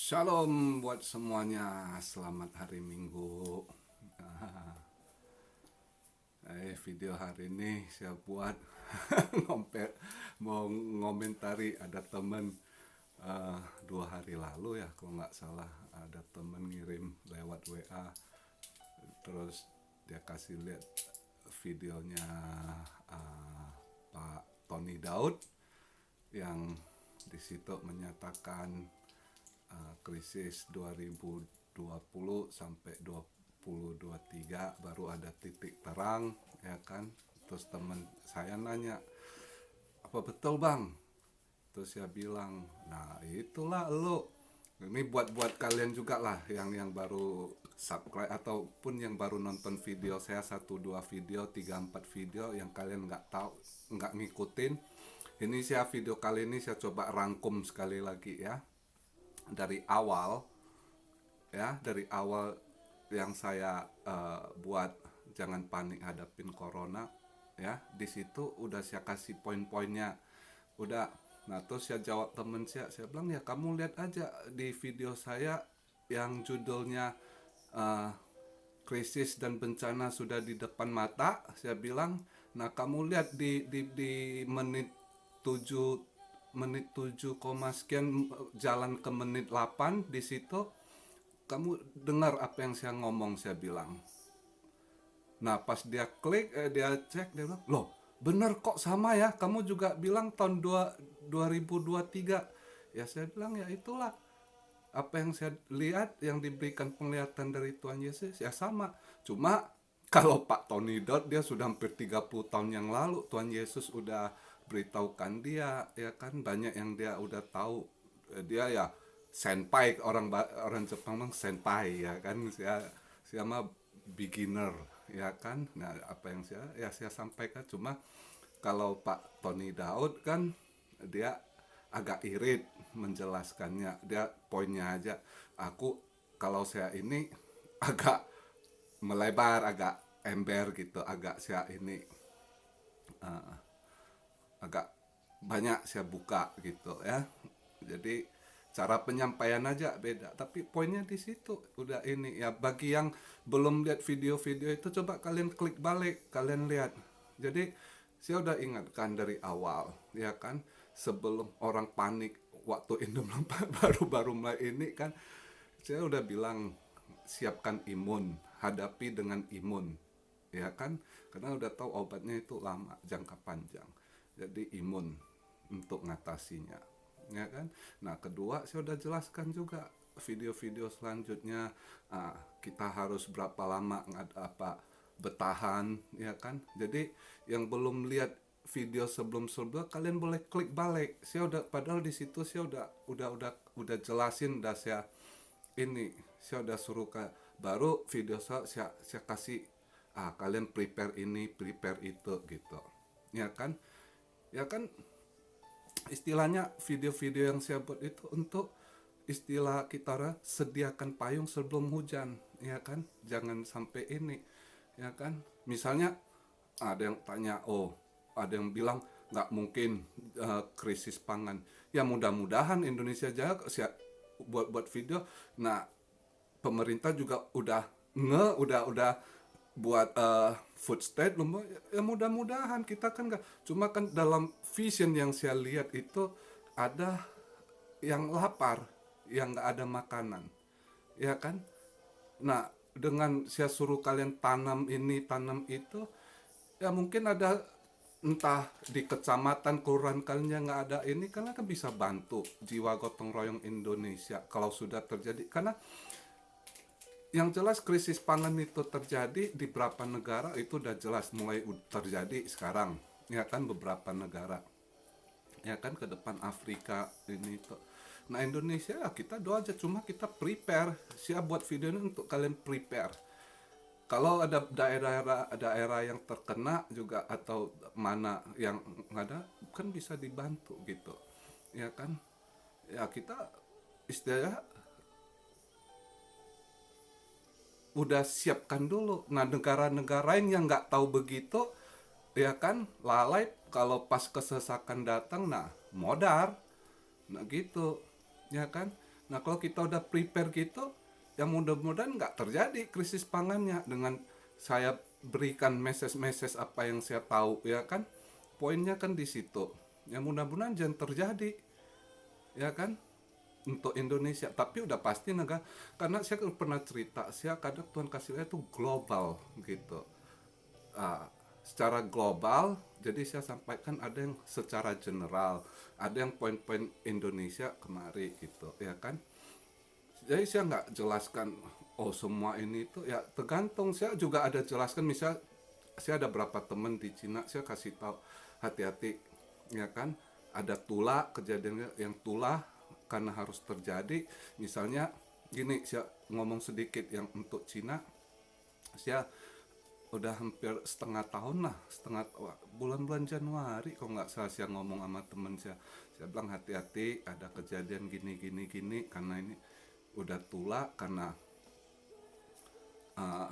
Shalom buat semuanya, selamat hari Minggu. Video hari ini saya buat ngompet mau ngomentari ada temen eh, 2 hari lalu ya kalau nggak salah ada temen ngirim lewat WA, terus dia kasih lihat videonya Pak Tony Daud yang di situ menyatakan krisis 2020 sampai 2023 baru ada titik terang, ya kan. Terus teman saya nanya, apa betul bang? Terus saya bilang, nah itulah lo, ini buat kalian juga lah yang baru subscribe ataupun yang baru nonton video saya 1 2 video 3 4 video yang kalian nggak tahu, nggak ngikutin. Ini saya video kali ini saya coba rangkum sekali lagi ya, dari awal, ya dari awal yang saya buat jangan panik hadapin corona, ya di situ udah saya kasih poin-poinnya udah. Nah terus saya jawab temen saya bilang ya kamu lihat aja di video saya yang judulnya eh, krisis dan bencana sudah di depan mata. Saya bilang, nah kamu lihat di menit 7 sekian jalan ke menit 8 di situ kamu dengar apa yang saya ngomong, saya bilang. Nah pas dia klik, dia cek, dia bilang, loh bener kok sama ya, kamu juga bilang tahun 2023. Ya saya bilang ya itulah, apa yang saya lihat, yang diberikan penglihatan dari Tuhan Yesus ya sama. Cuma kalau Pak Tony Dodd dia sudah hampir 30 tahun yang lalu Tuhan Yesus udah beritahukan dia, ya kan, banyak yang dia udah tahu. Dia ya senpai, orang orang Jepang bilang senpai, ya kan. Saya mah beginner, ya kan. Nah apa yang saya sampaikan. Cuma kalau Pak Tony Daud kan dia agak irit menjelaskannya, dia poinnya aja. Aku kalau saya ini agak melebar, agak ember gitu, agak saya ini agak banyak saya buka gitu ya. Jadi cara penyampaian aja beda, tapi poinnya di situ udah ini ya. Bagi yang belum lihat video-video itu, coba kalian klik balik, kalian lihat. Jadi saya udah ingatkan dari awal, ya kan, sebelum orang panik waktu Indomie baru-baru mulai ini kan, saya udah bilang siapkan imun, hadapi dengan imun, ya kan, karena udah tahu obatnya itu lama, jangka panjang. Jadi imun untuk ngatasinya, ya kan. Nah kedua saya udah jelaskan juga video-video selanjutnya, kita harus berapa lama apa bertahan, ya kan. Jadi yang belum lihat video sebelum-sebelumnya kalian boleh klik balik. Saya udah, padahal di situ saya udah jelasin, udah saya udah suruh ke, baru video saya kasih, kalian prepare ini prepare itu gitu, ya kan. Ya kan, istilahnya video-video yang saya buat itu untuk istilah kita sediakan payung sebelum hujan, ya kan. Jangan sampai ini, ya kan. Misalnya ada yang tanya, oh ada yang bilang nggak mungkin krisis pangan. Ya mudah-mudahan Indonesia aja saya buat video. Nah pemerintah juga udah buat food state belum ya. Mudah-mudahan kita kan nggak, cuma kan dalam vision yang saya lihat itu ada yang lapar, yang nggak ada makanan, ya kan. Nah dengan saya suruh kalian tanam ini tanam itu, ya mungkin ada, entah di kecamatan kelurahan kalian yang nggak ada ini, kalian kan bisa bantu jiwa gotong royong Indonesia kalau sudah terjadi. Karena yang jelas krisis pangan itu terjadi di beberapa negara, itu udah jelas mulai terjadi sekarang, ya kan, beberapa negara, ya kan, ke depan Afrika ini itu. Nah Indonesia ya kita doa aja, cuma kita prepare. Siap buat video ini untuk kalian prepare. Kalau ada daerah yang terkena juga atau mana yang nggak ada, kan bisa dibantu gitu, ya kan. Ya kita istilahnya udah siapkan dulu. Nah negara-negara yang nggak tahu begitu, ya kan, lalai, kalau pas kesesakan datang, nah modar, nah gitu, ya kan. Nah kalau kita udah prepare gitu, ya mudah-mudahan nggak terjadi krisis pangannya dengan saya berikan message-message apa yang saya tahu, ya kan? Poinnya kan di situ. Ya mudah-mudahan jangan terjadi, ya kan? Untuk Indonesia, tapi udah pasti negara, karena saya pernah cerita, saya kadang Tuhan kasih lihat itu global gitu. Ah, secara global, jadi saya sampaikan ada yang secara general, ada yang poin-poin Indonesia kemari gitu, ya kan? Jadi saya nggak jelaskan oh semua ini itu ya tergantung, saya juga ada jelaskan misal saya ada berapa teman di Cina saya kasih tahu hati-hati, ya kan, ada tulah kejadian yang tulah karena harus terjadi misalnya gini, saya ngomong sedikit yang untuk Cina. Saya udah hampir setengah tahun lah, bulan-bulan Januari kalau nggak salah saya ngomong sama temen saya bilang hati-hati ada kejadian gini gini gini karena ini udah tua, karena uh,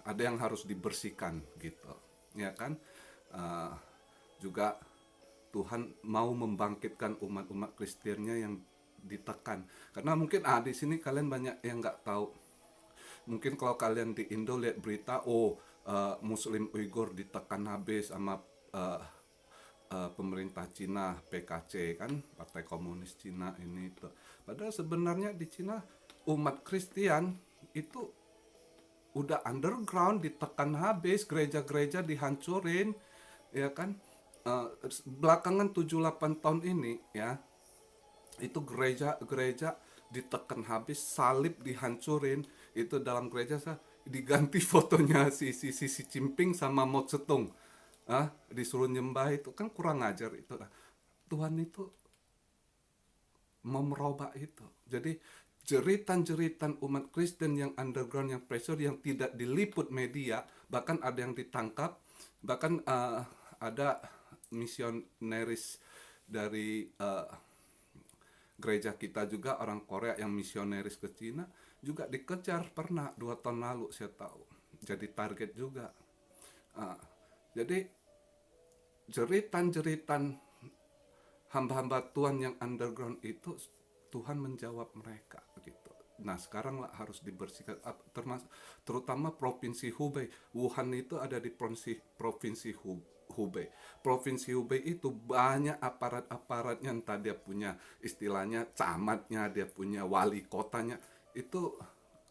ada yang harus dibersihkan gitu, ya kan. Uh, juga Tuhan mau membangkitkan umat-umat Kristiannya yang ditekan, karena mungkin di sini kalian banyak yang nggak tahu. Mungkin kalau kalian di Indo lihat berita, Muslim Uighur ditekan habis sama uh, pemerintah Cina, PKC kan, Partai Komunis Cina ini itu. Padahal sebenarnya di Cina umat Kristen itu udah underground, ditekan habis, gereja-gereja dihancurin, ya kan. Belakangan 7-8 tahun ini ya, itu gereja-gereja ditekan habis, salib dihancurin. Itu dalam gereja saya diganti fotonya si Cimping sama Mao Zedong, disuruh nyembah, itu kan kurang ajar itu. Tuhan itu mau merubah itu. Jadi jeritan-jeritan umat Kristen yang underground, yang pressure, yang tidak diliput media, bahkan ada yang ditangkap, bahkan ada misionaris dari gereja kita juga, orang Korea yang misionaris ke Cina juga dikejar pernah 2 tahun lalu saya tahu, jadi target juga. uh, jadi jeritan-jeritan hamba-hamba Tuhan yang underground itu Tuhan menjawab mereka gitu. Nah sekarang lah harus dibersihkan, termasuk terutama provinsi Hubei. Wuhan itu ada di provinsi Hubei. Provinsi Hubei itu banyak aparat-aparatnya, entah dia punya istilahnya camatnya, dia punya wali kotanya. Itu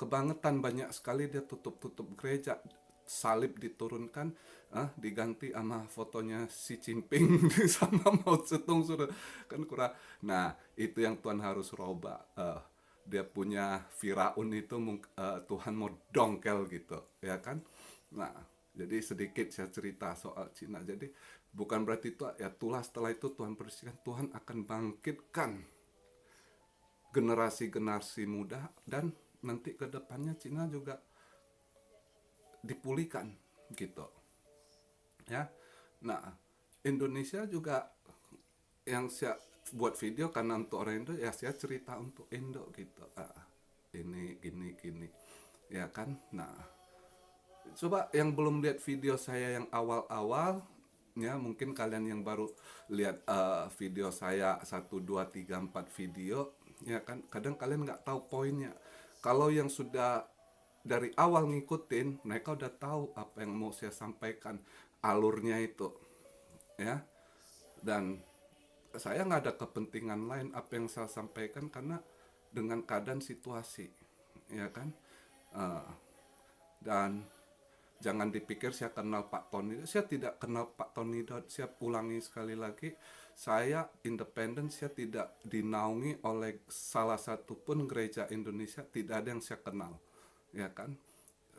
kebangetan, banyak sekali dia tutup-tutup gereja, salib diturunkan, diganti sama fotonya si Jinping sama Mao Zedong, sudah kan kurang. Nah itu yang Tuhan harus robah. Dia punya Firaun itu Tuhan mau dongkel gitu, ya kan. Nah jadi sedikit saya cerita soal Cina. Jadi bukan berarti itu ya tulah setelah itu Tuhan bersihkan, Tuhan akan bangkitkan generasi-generasi muda, dan nanti ke depannya Cina juga dipulihkan gitu, ya. Nah Indonesia juga yang saya buat video karena untuk orang Indo, ya saya cerita untuk Indo gitu, ini gini gini, ya kan. Nah coba yang belum lihat video saya yang awal-awal, ya mungkin kalian yang baru lihat video saya 1 2 3 4 video, ya kan, kadang kalian nggak tahu poinnya. Kalau yang sudah dari awal ngikutin, mereka udah tahu apa yang mau saya sampaikan, alurnya itu, ya. Dan saya nggak ada kepentingan lain apa yang saya sampaikan, karena dengan keadaan situasi, ya kan. Eh, dan jangan dipikir saya kenal Pak Tony, saya tidak kenal Pak Tony Dot. Saya ulangi sekali lagi, saya independen, saya tidak dinaungi oleh salah satu pun gereja Indonesia, tidak ada yang saya kenal, ya kan.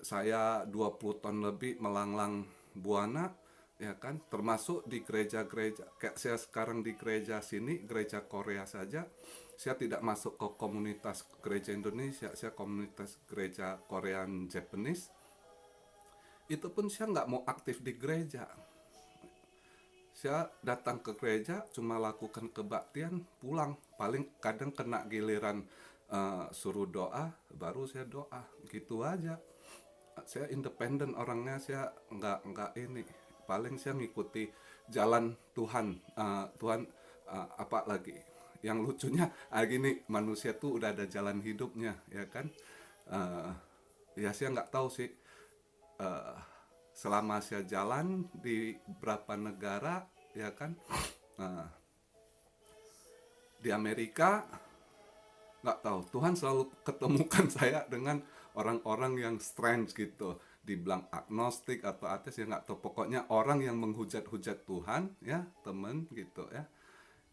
Saya 20 tahun lebih melanglang buana, ya kan, termasuk di gereja-gereja kayak saya sekarang di gereja sini, gereja Korea saja. Saya tidak masuk ke komunitas gereja Indonesia, saya komunitas gereja Korean Japanese. Itu pun saya nggak mau aktif di gereja. Saya datang ke gereja cuma lakukan kebaktian, pulang. Paling kadang kena giliran suruh doa, baru saya doa, gitu aja. Saya independen orangnya, saya nggak ini. Paling saya ngikuti jalan Tuhan. Tuhan apa lagi, yang lucunya gini, manusia tuh udah ada jalan hidupnya, ya kan. Eh, ya saya nggak tahu sih, eh, selama saya jalan di beberapa negara, ya kan. Eh, di Amerika nggak tahu, Tuhan selalu ketemukan saya dengan orang-orang yang strange gitu, dibilang agnostik atau ateis, ya nggak tahu, pokoknya orang yang menghujat-hujat Tuhan, ya temen gitu ya.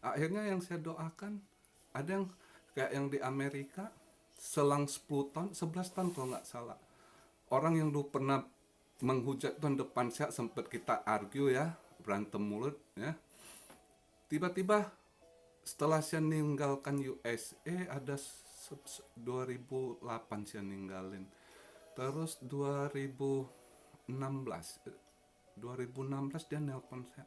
Akhirnya yang saya doakan, ada yang kayak yang di Amerika, selang 10 tahun 11 tahun kalau nggak salah, orang yang dulu pernah menghujat Tuhan depan saya, sempat kita argue ya, berantem mulut ya, tiba-tiba setelah saya ninggalkan USA, ada 2008 saya ninggalin, terus 2016 2016 dia nelpon saya,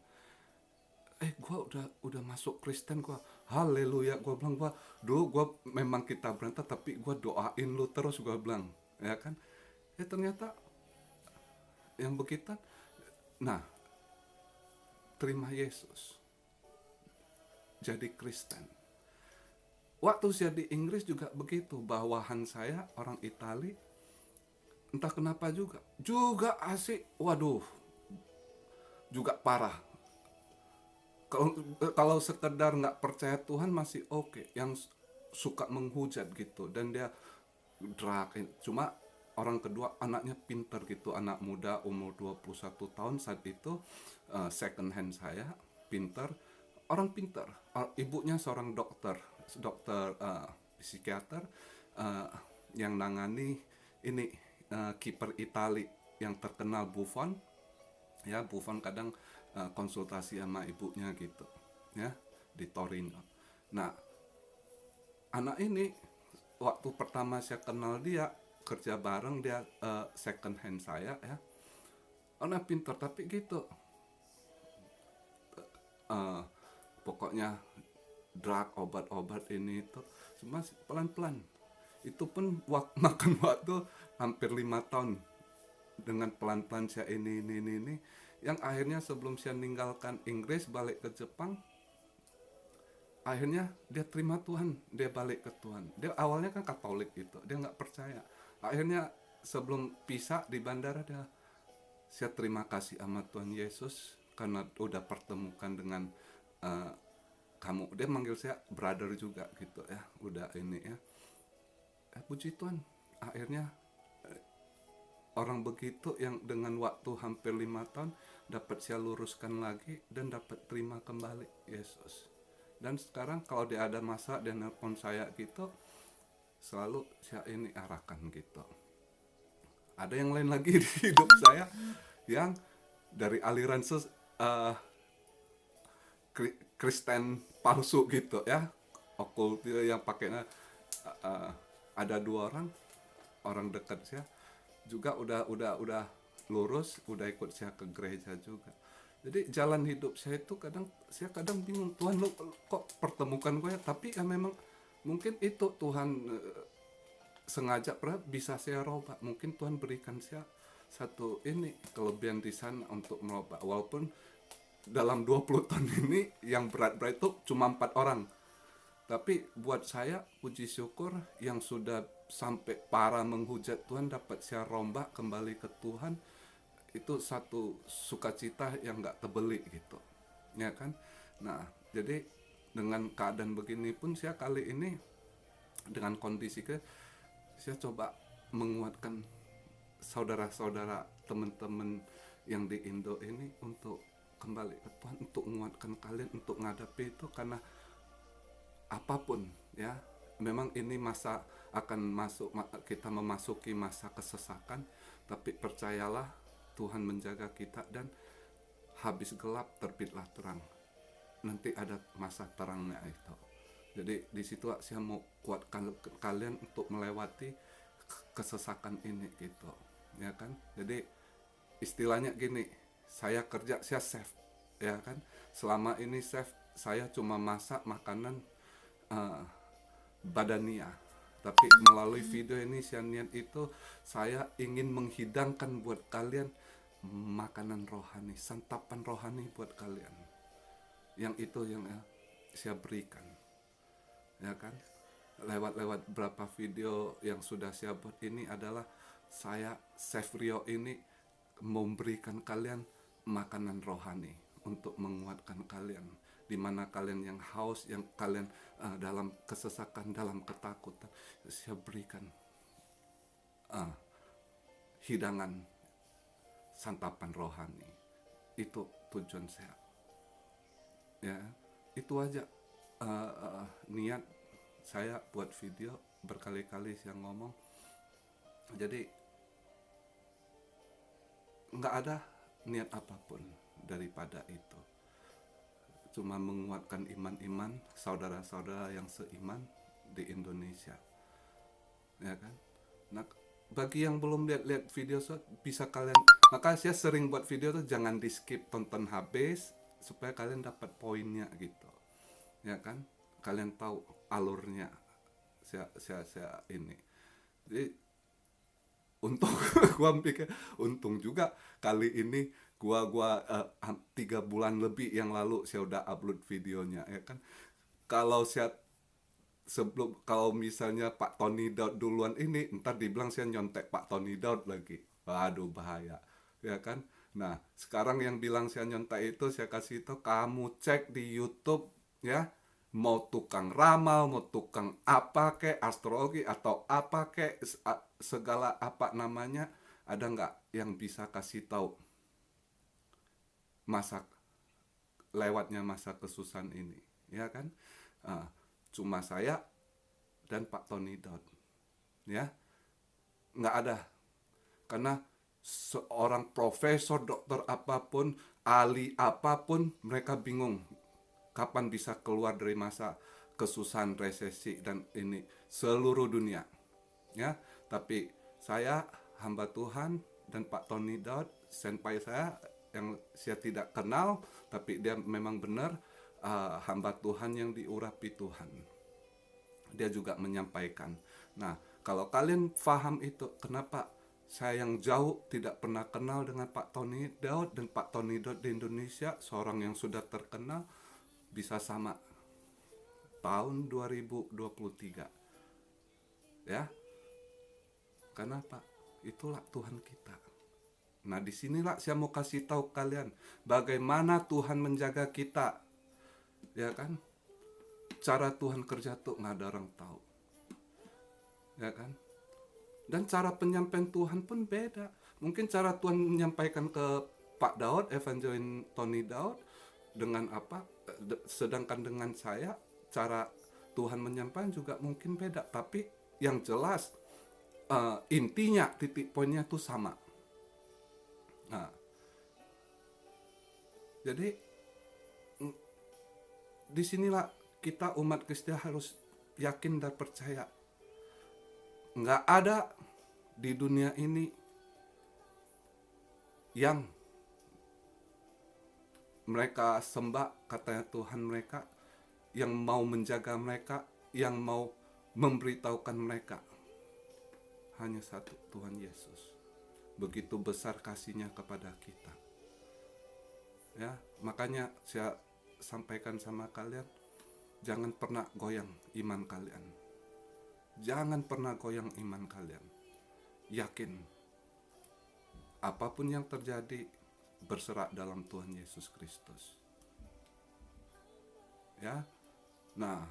gue udah masuk Kristen, gue haleluya, gue bilang, gue memang kita berantem tapi gue doain lu terus, gue bilang, ya kan. Ternyata yang begitu, nah, terima Yesus, jadi Kristen. Waktu saya di Inggris juga begitu, bawahan saya orang Itali, entah kenapa juga asik, waduh, juga parah. Kalau sekedar nggak percaya Tuhan masih oke, yang suka menghujat gitu, dan dia drag. Cuma orang kedua anaknya pinter gitu, anak muda umur 21 tahun saat itu, second hand saya, pinter, orang pinter. Ibunya seorang dokter psikiater, eh, yang nangani ini, kiper Itali yang terkenal, Buffon. Ya, Buffon kadang konsultasi sama ibunya gitu ya, di Torino. Nah, anak ini waktu pertama saya kenal dia, kerja bareng dia, second hand saya ya, anak pintar tapi gitu, eh, pokoknya drug, obat-obat ini itu, cuma pelan-pelan. Itu pun makan waktu hampir 5 tahun, dengan pelan-pelan saya ini, yang akhirnya sebelum saya meninggalkan Inggris balik ke Jepang, akhirnya dia terima Tuhan, dia balik ke Tuhan. Dia awalnya kan Katolik gitu, dia nggak percaya. Akhirnya sebelum pisah di bandara, saya terima kasih sama Tuhan Yesus karena udah pertemukan dengan, uh, kamu. Dia manggil saya brother juga gitu ya, udah ini ya. Puji Tuhan, akhirnya orang begitu yang dengan waktu hampir 5 tahun dapat saya luruskan lagi dan dapat terima kembali Yesus. Dan sekarang kalau dia ada masalah dan nelpon saya gitu, selalu saya ini arahkan gitu. Ada yang lain lagi di hidup saya yang dari aliran Kristen palsu gitu ya, okult yang pakainya, uh, ada 2 orang, orang dekat saya juga udah lurus, udah ikut saya ke gereja juga. Jadi jalan hidup saya itu saya kadang bingung, Tuhan lu kok pertemukan gue ya, tapi ya memang mungkin itu Tuhan, sengaja bisa saya robah. Mungkin Tuhan berikan saya satu ini kelebihan di sana untuk merubah, walaupun dalam 20 tahun ini yang berat-berat itu cuma 4 orang. Tapi buat saya, puji syukur, yang sudah sampai parah menghujat Tuhan dapat saya rombak kembali ke Tuhan, itu satu sukacita yang gak terbeli gitu, ya kan. Nah, jadi dengan keadaan begini pun, saya kali ini dengan kondisi saya coba menguatkan saudara-saudara, teman-teman yang di Indo ini untuk kembali ke Tuhan, untuk menguatkan kalian untuk menghadapi itu. Karena apapun ya, memang ini masa akan masuk, kita memasuki masa kesesakan, tapi percayalah Tuhan menjaga kita, dan habis gelap terbitlah terang, nanti ada masa terangnya itu. Jadi di situ saya mau kuatkan kalian untuk melewati kesesakan ini gitu, ya kan. Jadi istilahnya gini, saya kerja, saya chef, ya kan. Selama ini chef, saya cuma masak makanan, uh, badania. Tapi melalui video ini saya niat itu, saya ingin menghidangkan buat kalian makanan rohani, santapan rohani buat kalian. Yang itu yang saya berikan. ya kan? Lewat berapa video yang sudah saya buat ini adalah saya Chef Rio ini memberikan kalian makanan rohani untuk menguatkan kalian di mana kalian yang haus, yang kalian dalam kesesakan, dalam ketakutan, saya berikan hidangan santapan rohani. Itu tujuan saya. Ya, itu aja niat saya buat video. Berkali-kali saya ngomong. Jadi nggak ada niat apapun daripada itu. Cuma menguatkan iman-iman saudara-saudara yang seiman di Indonesia, ya kan? Nah, bagi yang belum lihat video bisa kalian, maka saya sering buat video tuh jangan di skip, tonton habis supaya kalian dapat poinnya gitu, ya kan? Kalian tahu alurnya. Saya ini. Jadi untung gua pikir untung juga kali ini gua 3 bulan lebih yang lalu saya udah upload videonya, ya kan. Kalau saya kalau misalnya Pak Tony Daud duluan ini, ntar dibilang saya nyontek Pak Tony Daud lagi. Waduh, bahaya, ya kan. Nah, sekarang yang bilang saya nyontek itu saya kasih itu, kamu cek di YouTube ya, mau tukang ramal, mau tukang apa kek, astrologi atau apa kek, segala apa namanya, ada nggak yang bisa kasih tahu masa lewatnya masa kesusahan ini, ya kan? Cuma saya dan Pak Tony Daud, ya, nggak ada. Karena seorang profesor, dokter apapun, ahli apapun, mereka bingung kapan bisa keluar dari masa kesusahan, resesi dan ini seluruh dunia, ya. Tapi saya hamba Tuhan dan Pak Tony Daud, senpai saya yang saya tidak kenal, tapi dia memang benar hamba Tuhan yang diurapi Tuhan. Dia juga menyampaikan. Nah, kalau kalian paham itu, kenapa saya yang jauh tidak pernah kenal dengan Pak Tony Daud, dan Pak Tony Daud di Indonesia, seorang yang sudah terkenal, bisa sama tahun 2023. Ya, kenapa? Itulah Tuhan kita. Nah, disinilah saya mau kasih tahu kalian bagaimana Tuhan menjaga kita, ya kan? Cara Tuhan kerja tuh nggak ada orang tahu, ya kan? Dan cara penyampaian Tuhan pun beda. Mungkin cara Tuhan menyampaikan ke Pak Daud, Evangelin Tony Daud, dengan apa? Sedangkan dengan saya, cara Tuhan menyampaikan juga mungkin beda. Tapi yang jelas intinya, titik poinnya tuh sama. Nah, jadi disinilah kita umat Kristen harus yakin dan percaya. Nggak ada di dunia ini yang mereka sembah, katanya Tuhan mereka, yang mau menjaga mereka, yang mau memberitahukan mereka. Hanya satu, Tuhan Yesus. Begitu besar kasihnya kepada kita. Ya, makanya saya sampaikan sama kalian, jangan pernah goyang iman kalian. Jangan pernah goyang iman kalian. Yakin apapun yang terjadi, berserah dalam Tuhan Yesus Kristus. Ya. Nah,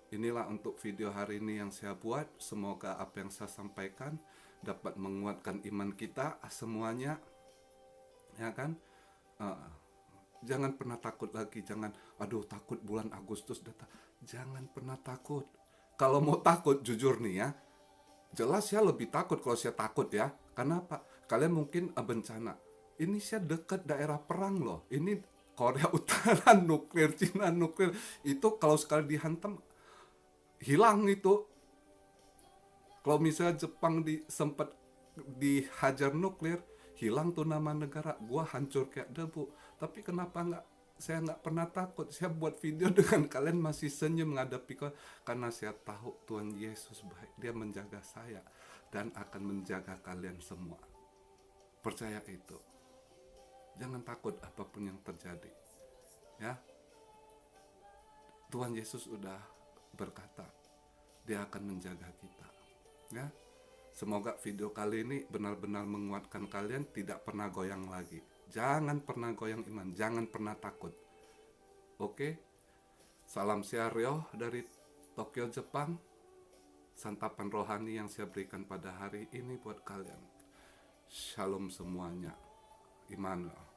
inilah untuk video hari ini yang saya buat. Semoga apa yang saya sampaikan dapat menguatkan iman kita semuanya. Ya kan? Jangan pernah takut lagi. Jangan, aduh takut bulan Agustus datang. Jangan pernah takut. Kalau mau takut, jujur nih ya, jelas saya lebih takut kalau saya takut ya. Karena apa? Kalian mungkin bencana. Ini saya dekat daerah perang loh. Ini Korea Utara nuklir, Cina nuklir. Itu kalau sekali dihantam, hilang itu. Kalau misalnya Jepang sempat dihajar nuklir, hilang tuh nama negara. Gua hancur kayak debu. Tapi kenapa saya nggak pernah takut. Saya buat video dengan kalian masih senyum menghadapi karena saya tahu Tuhan Yesus baik. Dia menjaga saya dan akan menjaga kalian semua. Percaya itu. Jangan takut apapun yang terjadi. Ya. Tuhan Yesus udah berkata, Dia akan menjaga kita. Ya, semoga video kali ini benar-benar menguatkan kalian, tidak pernah goyang lagi. Jangan pernah goyang iman, jangan pernah takut. Oke, salam Siaryo dari Tokyo, Jepang. Santapan rohani yang saya berikan pada hari ini buat kalian. Shalom semuanya. Immanuel.